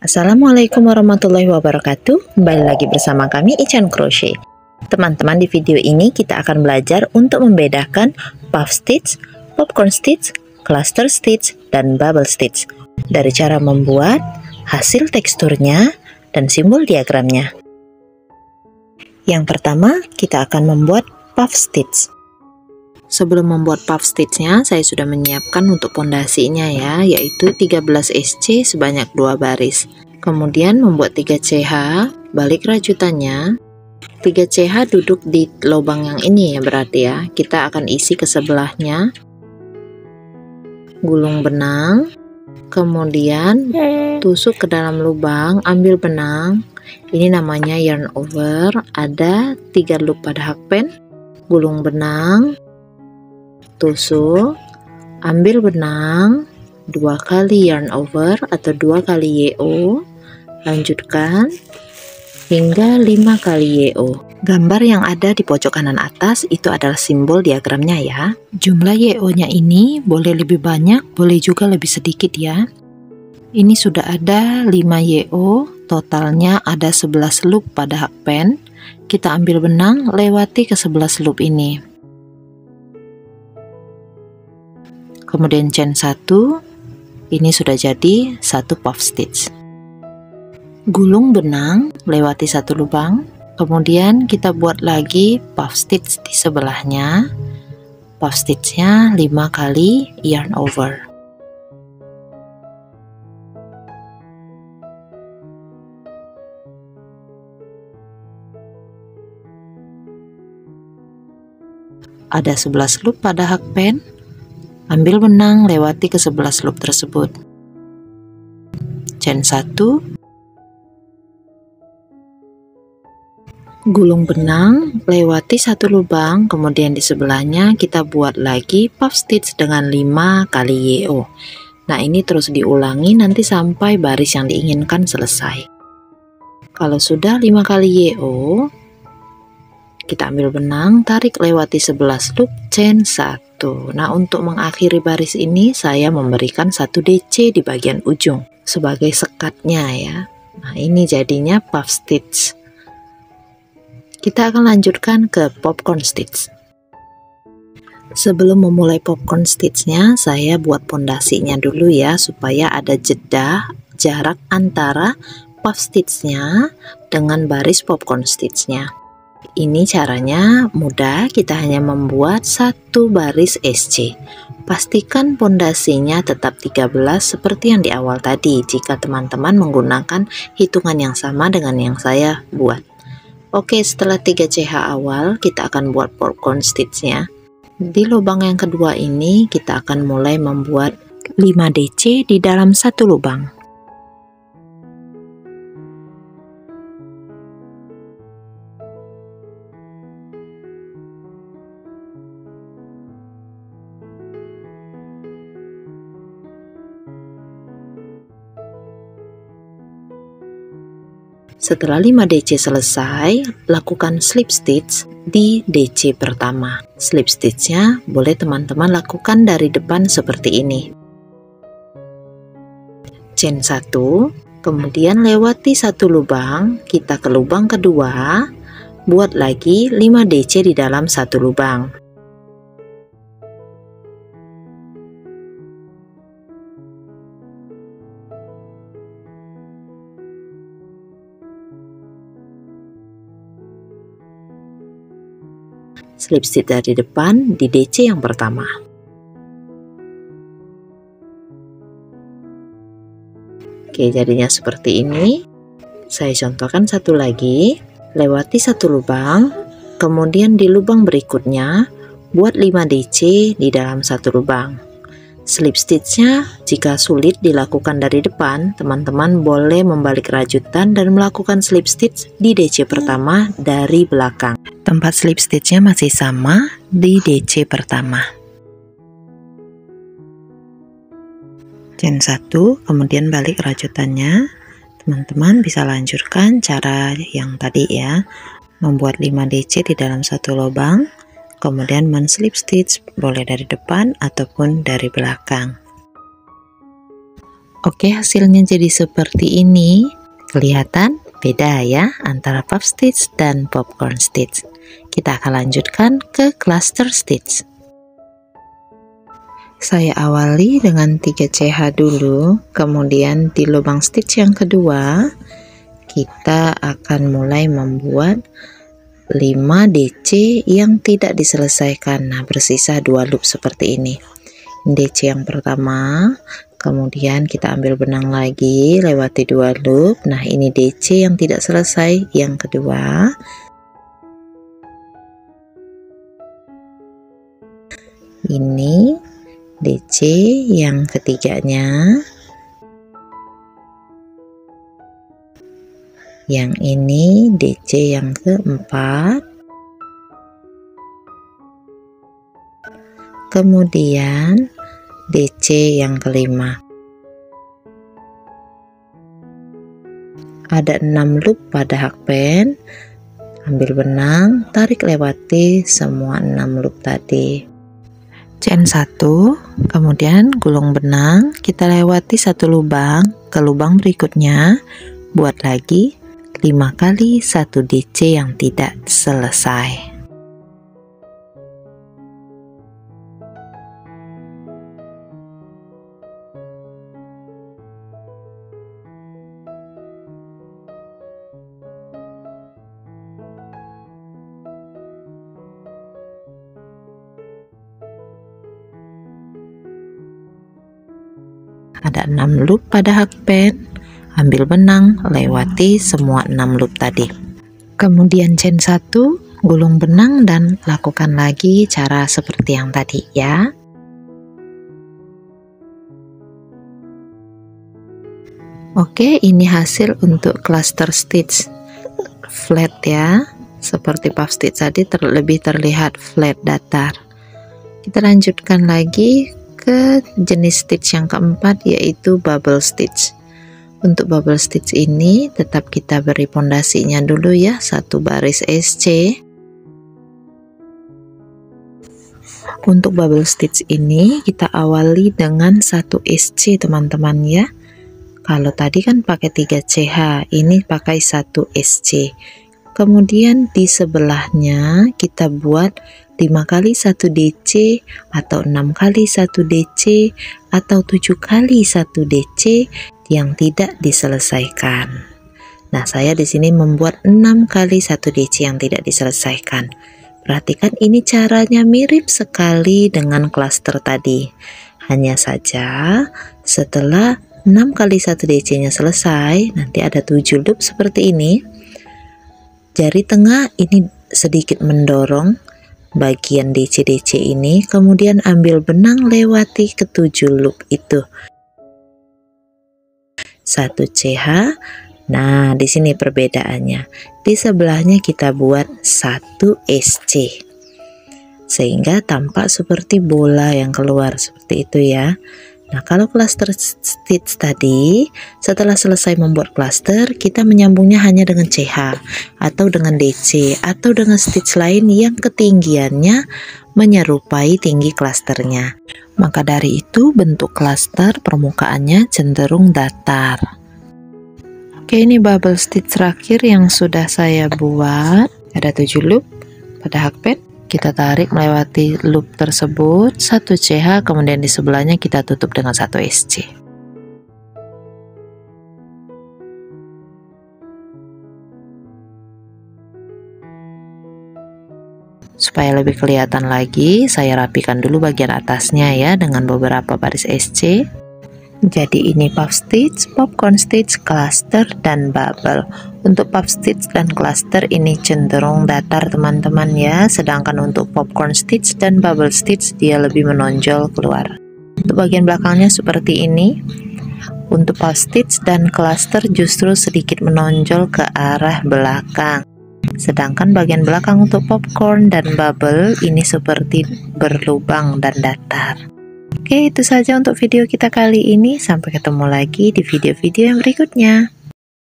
Assalamualaikum warahmatullahi wabarakatuh. Kembali lagi bersama kami Ican Crochet. Teman-teman, di video ini kita akan belajar untuk membedakan puff stitch, popcorn stitch, cluster stitch, dan bubble stitch dari cara membuat, hasil teksturnya, dan simbol diagramnya. Yang pertama, kita akan membuat puff stitch. Sebelum membuat puff stitchnya, saya sudah menyiapkan untuk pondasinya ya, yaitu 13 SC sebanyak 2 baris. Kemudian membuat 3 CH, balik rajutannya. 3 CH duduk di lubang yang ini ya berarti ya. Kita akan isi ke sebelahnya. Gulung benang, kemudian tusuk ke dalam lubang, ambil benang. Ini namanya yarn over, ada 3 loop pada hakpen. Gulung benang, tusuk, ambil benang, 2 kali yarn over atau 2 kali YO, lanjutkan hingga 5 kali YO. Gambar yang ada di pojok kanan atas itu adalah simbol diagramnya ya. Jumlah YO nya ini boleh lebih banyak, boleh juga lebih sedikit ya. Ini sudah ada 5 YO, totalnya ada 11 loop pada hakpen. Kita ambil benang, lewati ke 11 loop ini. Kemudian chain 1, ini sudah jadi 1 puff stitch. Gulung benang, lewati 1 lubang, kemudian kita buat lagi puff stitch di sebelahnya. Puff stitchnya 5 kali yarn over. Ada 11 loop pada hakpen. Ambil benang, lewati ke 11 loop tersebut. Chain 1, gulung benang, lewati 1 lubang, kemudian di sebelahnya kita buat lagi puff stitch dengan 5 kali YO. Nah, ini terus diulangi nanti sampai baris yang diinginkan selesai. Kalau sudah 5 kali YO, kita ambil benang, tarik lewati 11 loop, chain 1. Nah, untuk mengakhiri baris ini saya memberikan 1 DC di bagian ujung sebagai sekatnya ya. Nah, ini jadinya puff stitch. Kita akan lanjutkan ke popcorn stitch. Sebelum memulai popcorn stitchnya, saya buat pondasinya dulu ya, supaya ada jeda jarak antara puff stitchnya dengan baris popcorn stitchnya. Ini caranya mudah, kita hanya membuat 1 baris SC. Pastikan pondasinya tetap 13 seperti yang di awal tadi jika teman-teman menggunakan hitungan yang sama dengan yang saya buat. Oke, setelah 3 CH awal kita akan buat popcorn stitchnya. Di lubang yang kedua ini kita akan mulai membuat 5 DC di dalam 1 lubang. Setelah 5 DC selesai, lakukan slip stitch di DC pertama. Slip stitchnya boleh teman-teman lakukan dari depan seperti ini. Chain 1, kemudian lewati 1 lubang, kita ke lubang kedua, buat lagi 5 DC di dalam 1 lubang. Slip stitch dari depan di DC yang pertama. Oke, jadinya seperti ini. Saya contohkan satu lagi, lewati 1 lubang, kemudian di lubang berikutnya buat 5 DC di dalam 1 lubang. Slip stitchnya jika sulit dilakukan dari depan, teman-teman boleh membalik rajutan dan melakukan slip stitch di DC pertama dari belakang. Tempat slip stitchnya masih sama di DC pertama. Chain 1, kemudian balik rajutannya. Teman-teman bisa lanjutkan cara yang tadi ya, membuat 5 DC di dalam 1 lubang. Kemudian men-slip stitch boleh dari depan ataupun dari belakang. Oke, hasilnya jadi seperti ini. Kelihatan beda ya antara puff stitch dan popcorn stitch. Kita akan lanjutkan ke cluster stitch. Saya awali dengan 3 CH dulu, kemudian di lubang stitch yang kedua kita akan mulai membuat 5 DC yang tidak diselesaikan. Nah, bersisa 2 loop seperti ini. DC yang pertama, kemudian kita ambil benang lagi, lewati 2 loop. Nah, ini DC yang tidak selesai yang kedua. Ini DC yang ketiganya. Yang ini DC yang keempat. Kemudian DC yang kelima. Ada 6 loop pada hakpen. Ambil benang, tarik lewati semua 6 loop tadi. Chain 1, kemudian gulung benang, kita lewati 1 lubang ke lubang berikutnya, buat lagi 5 kali 1 DC yang tidak selesai. Ada 6 loop pada hakpen, ambil benang, lewati semua 6 loop tadi. Kemudian chain 1, gulung benang dan lakukan lagi cara seperti yang tadi ya. Oke, ini hasil untuk cluster stitch flat ya, seperti puff stitch tadi lebih terlihat flat datar. Kita lanjutkan lagi ke jenis stitch yang keempat, yaitu bubble stitch. Untuk bubble stitch ini tetap kita beri pondasinya dulu ya, 1 baris SC. Untuk bubble stitch ini kita awali dengan 1 SC teman-teman ya. Kalau tadi kan pakai 3 CH, ini pakai 1 SC. Kemudian di sebelahnya kita buat 5 kali 1 DC atau 6 kali 1 DC atau 7 kali 1 DC yang tidak diselesaikan. Nah, saya di sini membuat 6 kali 1 DC yang tidak diselesaikan. Perhatikan ini caranya mirip sekali dengan cluster tadi. Hanya saja setelah 6 kali 1 DC-nya selesai, nanti ada 7 loop seperti ini. Jari tengah ini sedikit mendorong bagian DC-DC ini, kemudian ambil benang lewati ke 7 loop itu. 1 CH. Nah, di sini perbedaannya. Di sebelahnya kita buat 1 SC. Sehingga tampak seperti bola yang keluar seperti itu ya. Nah, kalau cluster stitch tadi, setelah selesai membuat cluster, kita menyambungnya hanya dengan CH atau dengan DC atau dengan stitch lain yang ketinggiannya menyerupai tinggi clusternya. Maka dari itu bentuk cluster permukaannya cenderung datar. Oke, ini bubble stitch terakhir yang sudah saya buat. Ada 7 loop pada hakpen. Kita tarik melewati loop tersebut 1 CH, kemudian di sebelahnya kita tutup dengan 1 SC. Supaya lebih kelihatan lagi, saya rapikan dulu bagian atasnya ya dengan beberapa baris SC. Jadi ini puff stitch, popcorn stitch, cluster, dan bubble. Untuk puff stitch dan cluster ini cenderung datar teman-teman ya, sedangkan untuk popcorn stitch dan bubble stitch dia lebih menonjol keluar. Untuk bagian belakangnya seperti ini. Untuk puff stitch dan cluster justru sedikit menonjol ke arah belakang, sedangkan bagian belakang untuk popcorn dan bubble ini seperti berlubang dan datar. Oke, itu saja untuk video kita kali ini. Sampai ketemu lagi di video-video yang berikutnya.